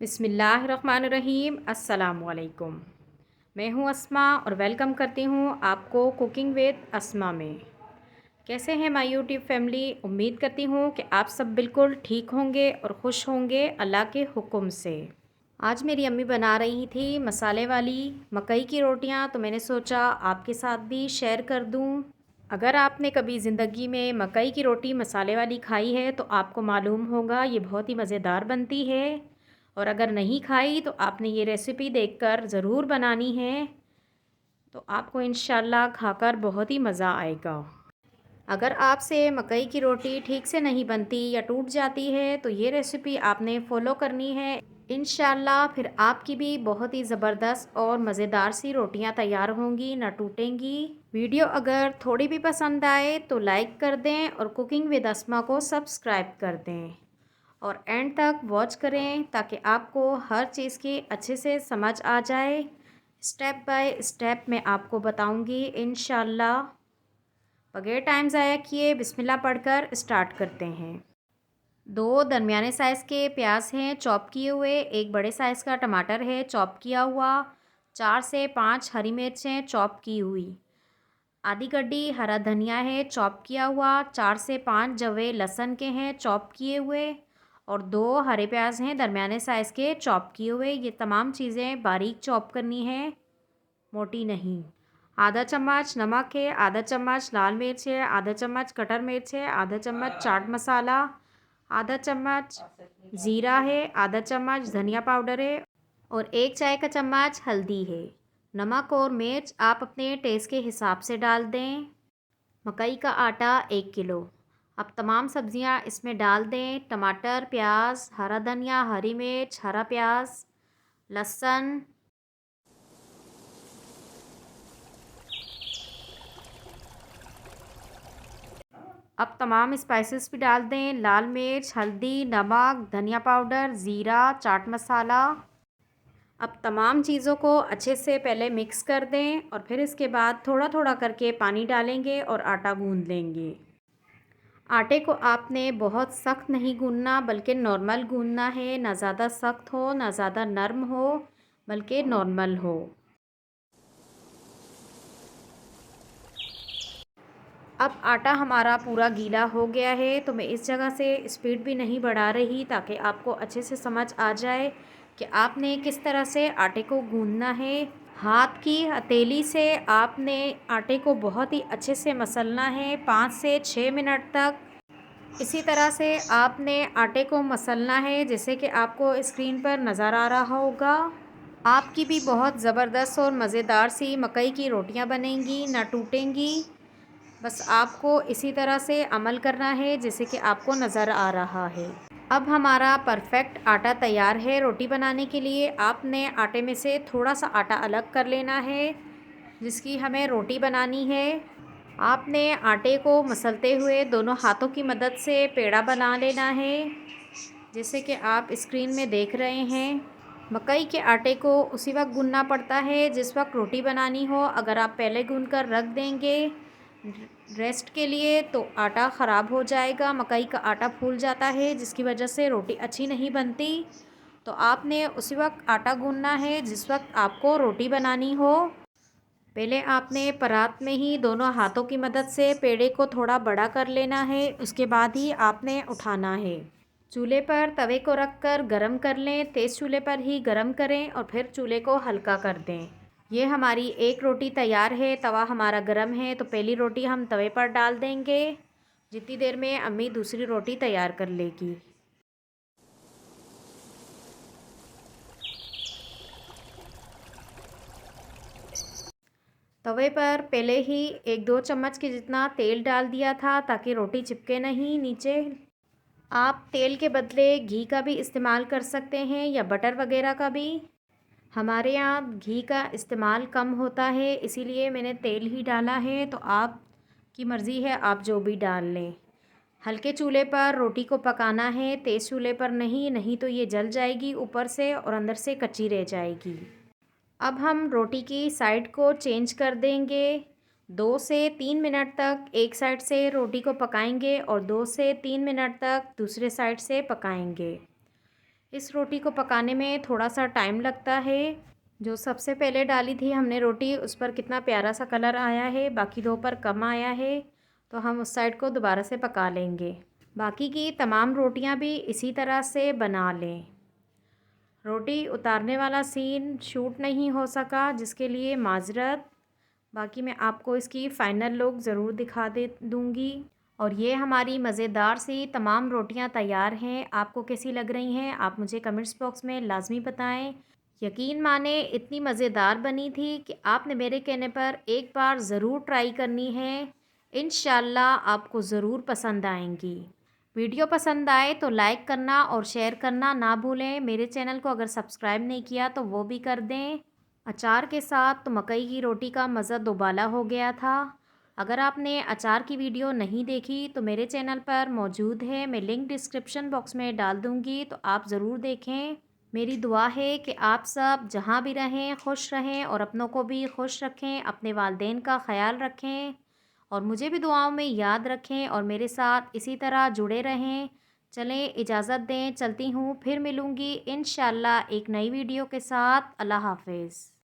बिस्मिल्लाहिर्रहमानिर्रहीम। अस्सलामुअलैकुम। मैं हूँ अस्मा और वेलकम करती हूँ आपको कुकिंग विद अस्मा में। कैसे हैं माय यूट्यूब फैमिली? उम्मीद करती हूँ कि आप सब बिल्कुल ठीक होंगे और खुश होंगे अल्लाह के हुक्म से। आज मेरी अम्मी बना रही थी मसाले वाली मकई की रोटियाँ, तो मैंने सोचा आपके साथ भी शेयर कर दूँ। अगर आपने कभी ज़िंदगी में मकई की रोटी मसाले वाली खाई है तो आपको मालूम होगा ये बहुत ही मज़ेदार बनती है। और अगर नहीं खाई तो आपने ये रेसिपी देखकर ज़रूर बनानी है, तो आपको इंशाल्लाह खाकर बहुत ही मज़ा आएगा। अगर आपसे मकई की रोटी ठीक से नहीं बनती या टूट जाती है तो ये रेसिपी आपने फ़ॉलो करनी है। इंशाल्लाह फिर आपकी भी बहुत ही ज़बरदस्त और मज़ेदार सी रोटियां तैयार होंगी, ना टूटेंगी। वीडियो अगर थोड़ी भी पसंद आए तो लाइक कर दें और कुकिंग विद अस्मा को सब्सक्राइब कर दें और एंड तक वॉच करें ताकि आपको हर चीज़ की अच्छे से समझ आ जाए। स्टेप बाय स्टेप मैं आपको बताऊंगी इंशाल्लाह। बगैर टाइम ज़ाया किए बिस्मिल्लाह पढ़कर स्टार्ट करते हैं। 2 दरमियाने साइज़ के प्याज हैं चॉप किए हुए, एक बड़े साइज़ का टमाटर है चॉप किया हुआ, 4 से 5 हरी मिर्च हैं चॉप की हुई, आधी गड्डी हरा धनिया है चॉप किया हुआ, 4 से 5 जवे लहसुन के हैं चॉप किए हुए और 2 हरे प्याज हैं दरमियाने साइज़ के चॉप किए हुए। ये तमाम चीज़ें बारीक चॉप करनी है, मोटी नहीं। आधा चम्मच नमक है, आधा चम्मच लाल मिर्च है, आधा चम्मच कटर मिर्च है, आधा चम्मच चाट मसाला, आधा चम्मच ज़ीरा है, आधा चम्मच धनिया पाउडर है और 1 चाय का चम्मच हल्दी है। नमक और मिर्च आप अपने टेस्ट के हिसाब से डाल दें। मकई का आटा 1 किलो। अब तमाम सब्जियां इसमें डाल दें, टमाटर, प्याज, हरा धनिया, हरी मिर्च, हरा प्याज, लहसुन। अब तमाम स्पाइसेस भी डाल दें, लाल मिर्च, हल्दी, नमक, धनिया पाउडर, ज़ीरा, चाट मसाला। अब तमाम चीज़ों को अच्छे से पहले मिक्स कर दें और फिर इसके बाद थोड़ा थोड़ा करके पानी डालेंगे और आटा गूंद लेंगे। आटे को आपने बहुत सख्त नहीं गूंदना बल्कि नॉर्मल गूंदना है, ना ज़्यादा सख्त हो ना ज़्यादा नरम हो, बल्कि नॉर्मल हो। अब आटा हमारा पूरा गीला हो गया है तो मैं इस जगह से स्पीड भी नहीं बढ़ा रही ताकि आपको अच्छे से समझ आ जाए कि आपने किस तरह से आटे को गूंदना है। हाथ की हथेली से आपने आटे को बहुत ही अच्छे से मसलना है 5 से 6 मिनट तक। इसी तरह से आपने आटे को मसलना है जैसे कि आपको स्क्रीन पर नज़र आ रहा होगा। आपकी भी बहुत ज़बरदस्त और मज़ेदार सी मकई की रोटियां बनेंगी, ना टूटेंगी। बस आपको इसी तरह से अमल करना है जैसे कि आपको नज़र आ रहा है। अब हमारा परफेक्ट आटा तैयार है रोटी बनाने के लिए। आपने आटे में से थोड़ा सा आटा अलग कर लेना है जिसकी हमें रोटी बनानी है। आपने आटे को मसलते हुए दोनों हाथों की मदद से पेड़ा बना लेना है जैसे कि आप स्क्रीन में देख रहे हैं। मकई के आटे को उसी वक्त गूंदना पड़ता है जिस वक्त रोटी बनानी हो। अगर आप पहले गूंद कर रख देंगे रेस्ट के लिए तो आटा ख़राब हो जाएगा, मकई का आटा फूल जाता है जिसकी वजह से रोटी अच्छी नहीं बनती। तो आपने उसी वक्त आटा गूंदना है जिस वक्त आपको रोटी बनानी हो। पहले आपने परात में ही दोनों हाथों की मदद से पेड़े को थोड़ा बड़ा कर लेना है, उसके बाद ही आपने उठाना है। चूल्हे पर तवे को रखकर गरम कर लें, तेज़ चूल्हे पर ही गरम करें और फिर चूल्हे को हल्का कर दें। ये हमारी एक रोटी तैयार है, तवा हमारा गरम है तो पहली रोटी हम तवे पर डाल देंगे। जितनी देर में अम्मी दूसरी रोटी तैयार कर लेगी। तवे पर पहले ही 1-2 चम्मच के जितना तेल डाल दिया था ताकि रोटी चिपके नहीं नीचे। आप तेल के बदले घी का भी इस्तेमाल कर सकते हैं या बटर वगैरह का भी। हमारे यहाँ घी का इस्तेमाल कम होता है इसीलिए मैंने तेल ही डाला है, तो आपकी मर्ज़ी है आप जो भी डाल लें। हल्के चूल्हे पर रोटी को पकाना है, तेज़ चूल्हे पर नहीं, नहीं तो ये जल जाएगी ऊपर से और अंदर से कच्ची रह जाएगी। अब हम रोटी की साइड को चेंज कर देंगे। 2 से 3 मिनट तक एक साइड से रोटी को पकाएंगे और 2 से 3 मिनट तक दूसरे साइड से पकाएंगे। इस रोटी को पकाने में थोड़ा सा टाइम लगता है। जो सबसे पहले डाली थी हमने रोटी, उस पर कितना प्यारा सा कलर आया है, बाकी दो पर कम आया है, तो हम उस साइड को दोबारा से पका लेंगे। बाकी की तमाम रोटियां भी इसी तरह से बना लें। रोटी उतारने वाला सीन शूट नहीं हो सका, जिसके लिए माजरत। बाकी मैं आपको इसकी फ़ाइनल लुक ज़रूर दिखा दे दूँगी। और ये हमारी मज़ेदार सी तमाम रोटियां तैयार हैं। आपको कैसी लग रही हैं, आप मुझे कमेंट्स बॉक्स में लाज़मी बताएं। यकीन माने इतनी मज़ेदार बनी थी कि आपने मेरे कहने पर एक बार ज़रूर ट्राई करनी है। इंशाल्लाह आपको ज़रूर पसंद आएंगी। वीडियो पसंद आए तो लाइक करना और शेयर करना ना भूलें। मेरे चैनल को अगर सब्सक्राइब नहीं किया तो वो भी कर दें। अचार के साथ तो मकई की रोटी का मज़ा दोबाला हो गया था। अगर आपने अचार की वीडियो नहीं देखी तो मेरे चैनल पर मौजूद है, मैं लिंक डिस्क्रिप्शन बॉक्स में डाल दूँगी, तो आप ज़रूर देखें। मेरी दुआ है कि आप सब जहाँ भी रहें खुश रहें और अपनों को भी खुश रखें, अपने वालिदैन का ख़याल रखें और मुझे भी दुआओं में याद रखें और मेरे साथ इसी तरह जुड़े रहें। चलें, इजाज़त दें, चलती हूँ, फिर मिलूँगी इंशाअल्लाह एक नई वीडियो के साथ। अल्लाह हाफ़िज़।